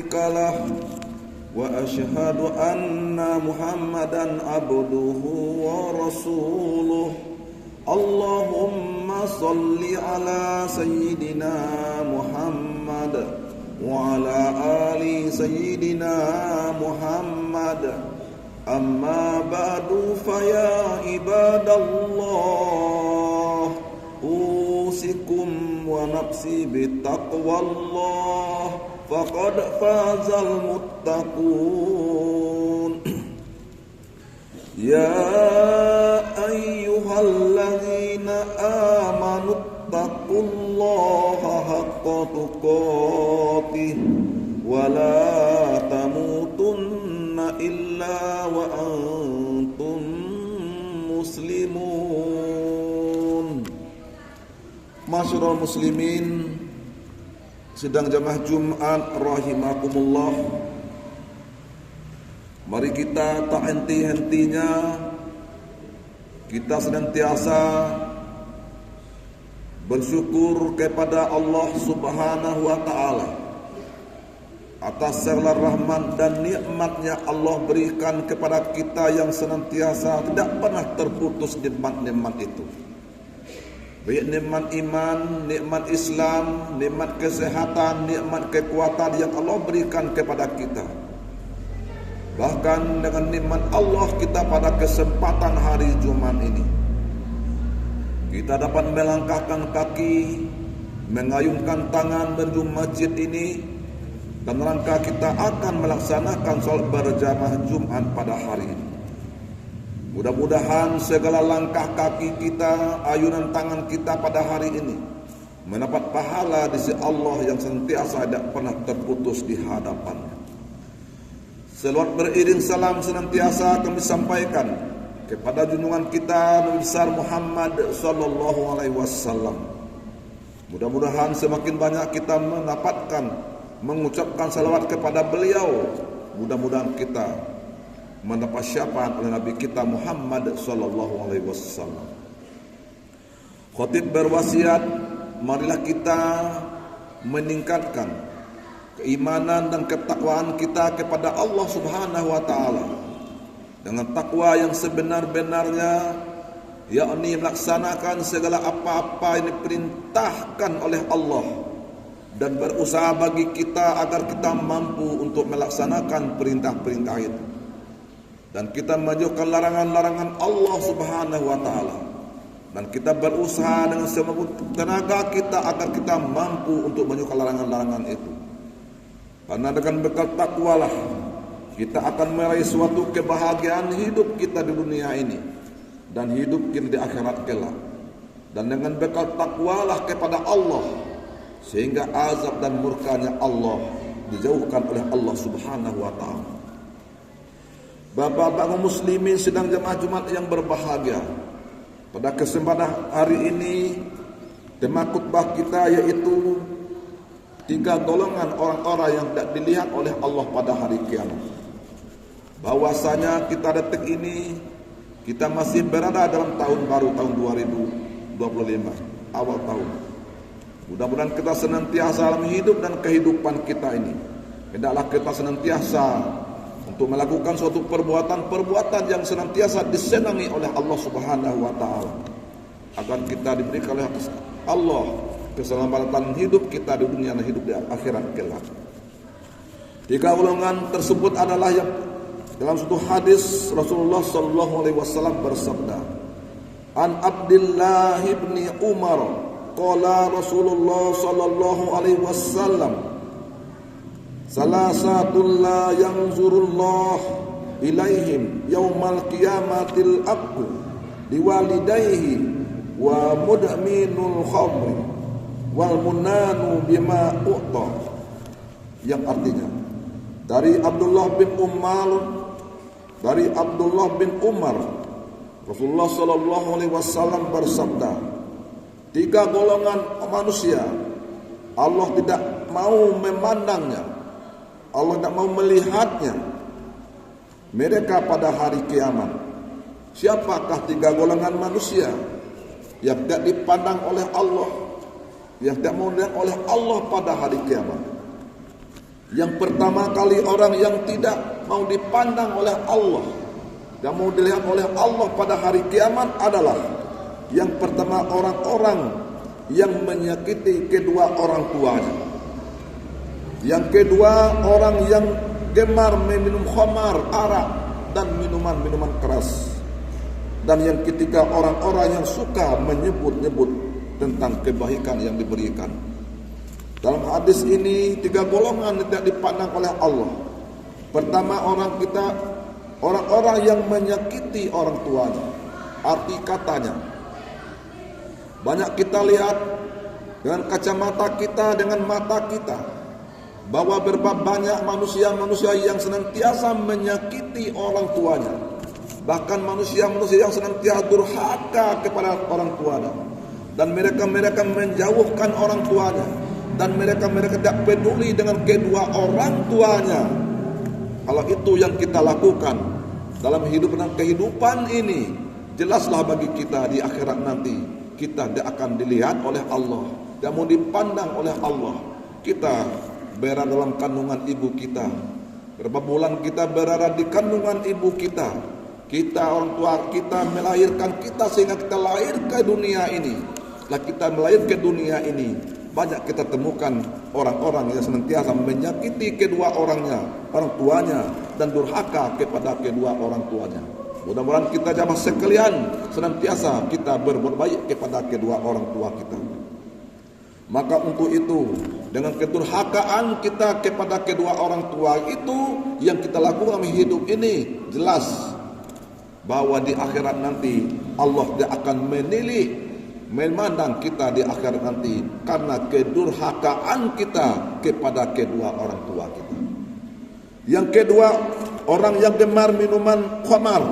له وأشهد أن محمدا عبده ورسوله اللهم صل على سيدنا محمد وعلى آل سيدنا محمد أما بعد فيا عباد الله أوصيكم ونفسي بتقوى الله فقد فاز المتقون يا أيها الذين آمنوا اتقوا الله حق تقاته ولا تموتن إلا وأنتم مسلمون. Masyarul muslimin, sidang jamaah Jumat rahimakumullah. Mari kita tak henti-hentinya kita senantiasa bersyukur kepada Allah Subhanahu wa taala atas segala rahmat dan nikmatnya Allah berikan kepada kita yang senantiasa tidak pernah terputus nikmat-nikmat itu. Baik nikmat iman, nikmat Islam, nikmat kesehatan, nikmat kekuatan yang Allah berikan kepada kita. Bahkan dengan nikmat Allah kita pada kesempatan hari Jumat ini, kita dapat melangkahkan kaki, mengayunkan tangan menuju masjid ini, dan rangka kita akan melaksanakan salat berjamaah Jumat pada hari ini. Mudah-mudahan segala langkah kaki kita, ayunan tangan kita pada hari ini mendapat pahala di sisi Allah yang senantiasa tidak pernah terputus di hadapannya. Selawat beriring salam senantiasa kami sampaikan kepada junjungan kita Nabi besar Muhammad sallallahu alaihi wasallam. Mudah-mudahan semakin banyak kita mengucapkan salawat kepada beliau, mudah-mudahan kita mendapat syafaat oleh Nabi kita Muhammad sallallahu alaihi wasallam. Khatib berwasiat, marilah kita meningkatkan keimanan dan ketakwaan kita kepada Allah Subhanahu wa taala dengan takwa yang sebenar-benarnya, yakni melaksanakan segala apa-apa yang diperintahkan oleh Allah dan berusaha bagi kita agar kita mampu untuk melaksanakan perintah-perintah itu. Dan kita menjauhkan larangan-larangan Allah Subhanahu wa taala. Dan kita berusaha dengan semampu tenaga kita agar kita mampu untuk menjauhkan larangan-larangan itu. Karena dengan bekal takwalah kita akan meraih suatu kebahagiaan hidup kita di dunia ini dan hidup kita di akhirat kelak. Dan dengan bekal takwalah kepada Allah sehingga azab dan murkanya Allah dijauhkan oleh Allah Subhanahu wa taala. Bapak-bapak muslimin sedang jemaah Jumat yang berbahagia, pada kesempatan hari ini tema khutbah kita yaitu 3 golongan orang-orang yang tidak dilihat oleh Allah pada hari kiamat. Bahwasanya kita detik ini kita masih berada dalam tahun baru, tahun 2025, awal tahun. Mudah-mudahan kita senantiasa dalam hidup dan kehidupan kita ini, hendaklah kita senantiasa untuk melakukan suatu perbuatan yang senantiasa disenangi oleh Allah Subhanahu wa taala, agar kita diberikan oleh Allah keselamatan hidup kita di dunia dan hidup di akhirat kelak. 3 golongan tersebut adalah yang dalam suatu hadis Rasulullah sallallahu alaihi wasallam bersabda, An Abdullah bin Umar qala Rasulullah sallallahu alaihi wasallam, Salasatul la yanzurullah ilaihim yaumal qiyamatil aqu liwalidayhi wa mudminul khamri wal munanu bima u'ta. Yang artinya dari Abdullah bin Umar Rasulullah sallallahu alaihi wasallam bersabda, 3 golongan manusia Allah tidak mau memandangnya, Allah tidak mau melihatnya mereka pada hari kiamat. Siapakah 3 golongan manusia yang tidak dipandang oleh Allah, yang tidak mau dilihat oleh Allah pada hari kiamat? Yang pertama kali orang yang tidak mau dipandang oleh Allah, yang mau dilihat oleh Allah pada hari kiamat adalah yang pertama orang-orang yang menyakiti kedua orang tuanya. Yang kedua orang yang gemar meminum khamar, arak dan minuman-minuman keras. Dan yang ketiga orang-orang yang suka menyebut-nyebut tentang kebaikan yang diberikan. Dalam hadis ini 3 golongan tidak dipandang oleh Allah. Pertama orang-orang yang menyakiti orang tuanya. Arti katanya, banyak kita lihat dengan kacamata kita, dengan mata kita, bahwa banyak manusia-manusia yang senantiasa menyakiti orang tuanya. Bahkan manusia-manusia yang senantiasa durhaka kepada orang tuanya. Dan mereka menjauhkan orang tuanya. Dan mereka tidak peduli dengan kedua orang tuanya. Kalau itu yang kita lakukan dalam hidup dan kehidupan ini, jelaslah bagi kita di akhirat nanti kita tidak akan dilihat oleh Allah, tidak mau dipandang oleh Allah. Kita berada dalam kandungan ibu kita. Berapa bulan kita berada di kandungan ibu kita. Kita, orang tua kita melahirkan kita sehingga kita lahir ke dunia ini. Lah kita melahir ke dunia ini, banyak kita temukan orang-orang yang senantiasa menyakiti kedua orang tuanya dan durhaka kepada kedua orang tuanya. Mudah-mudahan kita jamaah sekalian senantiasa kita berbuat baik kepada kedua orang tua kita. Maka untuk itu, dengan kedurhakaan kita kepada kedua orang tua itu yang kita lakukan dalam hidup ini, jelas bahwa di akhirat nanti Allah dia akan memandang kita di akhirat nanti karena kedurhakaan kita kepada kedua orang tua kita. Yang kedua, orang yang gemar minuman khamar,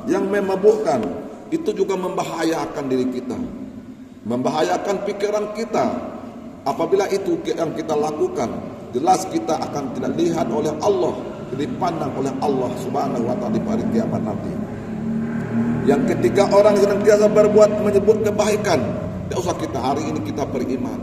yang memabukkan, itu juga membahayakan diri kita, membahayakan pikiran kita. Apabila itu yang kita lakukan, jelas kita akan tidak dilihat oleh Allah, dipandang oleh Allah Subhanahu wa taala di hari kiamat nanti. Yang ketiga, orang yang senantiasa menyebut kebaikan. Tidak usah kita hari ini kita beriman,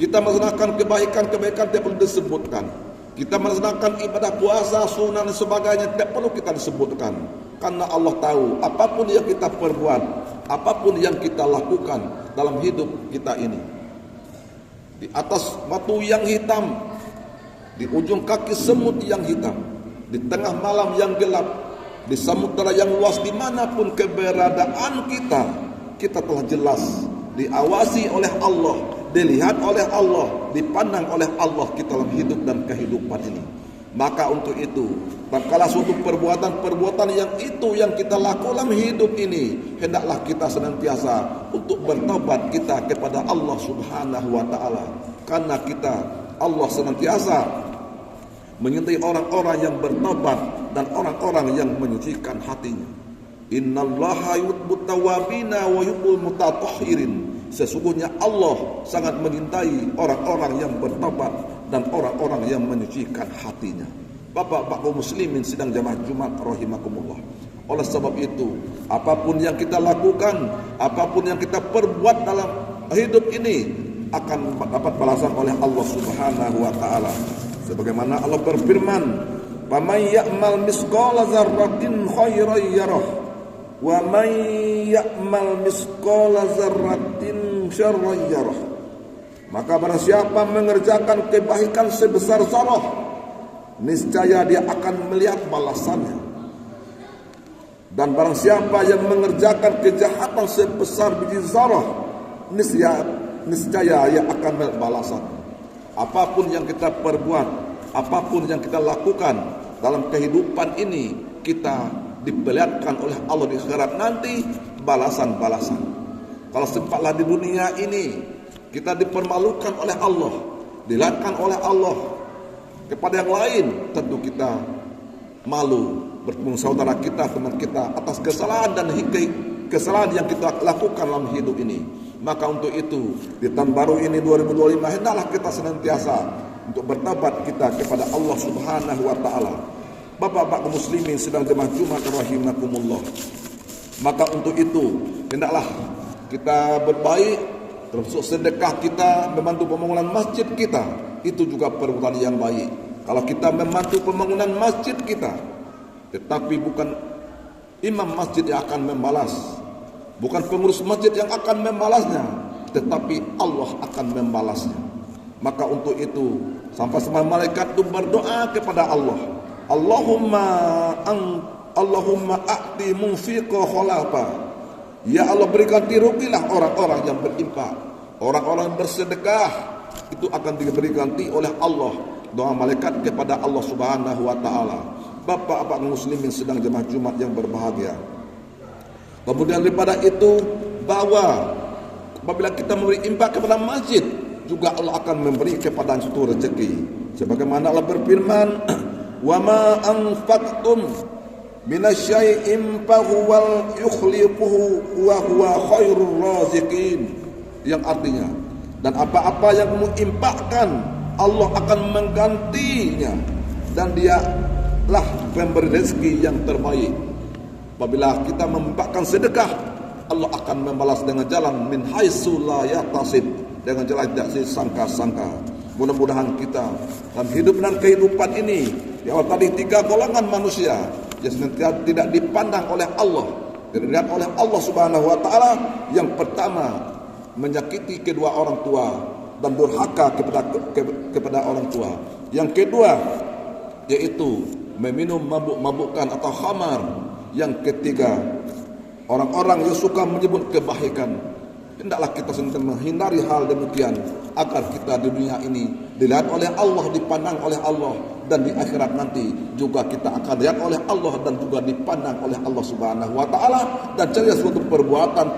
kita melaksanakan kebaikan-kebaikan tidak perlu disebutkan. Kita melaksanakan ibadah puasa, sunnah dan sebagainya tidak perlu kita disebutkan. Karena Allah tahu apapun yang kita perbuat, apapun yang kita lakukan dalam hidup kita ini, di atas batu yang hitam, di ujung kaki semut yang hitam, di tengah malam yang gelap, di samudera yang luas, dimanapun keberadaan kita telah jelas diawasi oleh Allah, dilihat oleh Allah, dipandang oleh Allah kita dalam hidup dan kehidupan ini. Maka untuk itu, tatkala suatu perbuatan yang kita lakukan dalam hidup ini, hendaklah kita senantiasa untuk bertobat kita kepada Allah Subhanahu wa taala. Karena Allah senantiasa menyertai orang-orang yang bertobat dan orang-orang yang menyucikan hatinya. Innallaha yuhibbut tawwabina wa yuhibbul mutatahhirin. Sesungguhnya Allah sangat menyintai orang-orang yang bertobat dan orang-orang yang menyucikan hatinya. Bapak-bapak muslimin sidang jamaah Jumat rahimakumullah. Oleh sebab itu, apapun yang kita lakukan, apapun yang kita perbuat dalam hidup ini akan dapat balasan oleh Allah Subhanahu wa taala. Sebagaimana Allah berfirman, "Faman ya'mal misqala dzarratin khairan yarah, wa man ya'mal misqala dzarratin syarran yarah." Maka barang siapa mengerjakan kebaikan sebesar zarah, niscaya dia akan melihat balasannya. Dan barang siapa yang mengerjakan kejahatan sebesar biji zarah, niscaya ia akan melihat balasan. Apapun yang kita perbuat, apapun yang kita lakukan dalam kehidupan ini, kita diperlihatkan oleh Allah di akhirat nanti balasan-balasan. Kalau sempatlah di dunia ini kita dipermalukan oleh Allah, dilihatkan oleh Allah kepada yang lain, tentu kita malu bertemu saudara kita, teman kita atas kesalahan dan kesalahan yang kita lakukan dalam hidup ini. Maka untuk itu di tahun baru ini 2025 hendaklah kita senantiasa untuk bertobat kita kepada Allah Subhanahu wa taala. Bapak-bapak muslimin sedang jemaah Jumat rahimakumullah. Maka untuk itu hendaklah kita berbaik, termasuk sedekah kita, membantu pembangunan masjid kita, itu juga perbuatan yang baik. Kalau kita membantu pembangunan masjid kita, tetapi bukan imam masjid yang akan membalas, bukan pengurus masjid yang akan membalasnya, tetapi Allah akan membalasnya. Maka untuk itu sampai semua malaikat itu berdoa kepada Allah, Allahumma a'ti munfiqa khalafa. Ya Allah, berikan rugilah orang-orang yang berinfak, orang-orang yang bersedekah, itu akan diberi ganti oleh Allah. Doa malaikat kepada Allah Subhanahu wa taala. Bapak-bapak muslimin sedang jemaah Jumat yang berbahagia. Kemudian daripada itu, bahwa apabila kita memberi infak kepada masjid, juga Allah akan memberi kepada itu rezeki. Sebagaimana Allah berfirman, "Wa ma anfaqtum minasyai'in fahuwal yukhlifuhu wa huwa khairur raziqin." Yang artinya, dan apa-apa yang kamu infakkan, Allah akan menggantinya, dan Dialah pemberi rezeki yang terbaik. Apabila kita menginfakkan sedekah, Allah akan membalas dengan jalan min haitsu la yahtasib, dengan jalan tidak disangka-sangka. Mudah-mudahan kita dalam hidup dan kehidupan ini, ya tadi 3 golongan manusia yang senantiasa tidak dipandang oleh Allah, dilihat oleh Allah Subhanahu wa taala. Yang pertama, menyakiti kedua orang tua dan durhaka kepada orang tua. Yang kedua, yaitu meminum mabuk-mabukan atau khamar. Yang ketiga, orang-orang yang suka menyebut kebaikan. Hendaklah kita senantiasa menghindari hal demikian, agar kita di dunia ini dilihat oleh Allah, dipandang oleh Allah, dan di akhirat nanti juga kita akan dilihat oleh Allah dan juga dipandang oleh Allah Subhanahu wa taala, dan cari suatu perbuatan,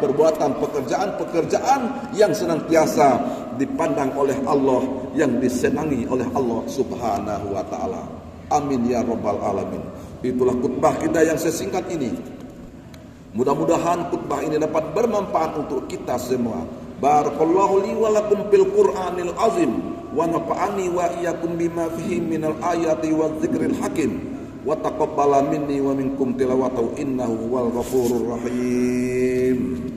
pekerjaan yang senantiasa dipandang oleh Allah, yang disenangi oleh Allah Subhanahu wa taala. Amin ya rabbal alamin. Itulah khutbah kita yang sesingkat ini. Mudah-mudahan khutbah ini dapat bermanfaat untuk kita semua. Barakallahu li wa lakum fil Qur'anil azim, wa nafa'ani wa iyyakum bima fihi minal ayati wa dzikril hakim, wa taqabbala minni wa minkum tilawatahu innahu huwal ghafurur rahim.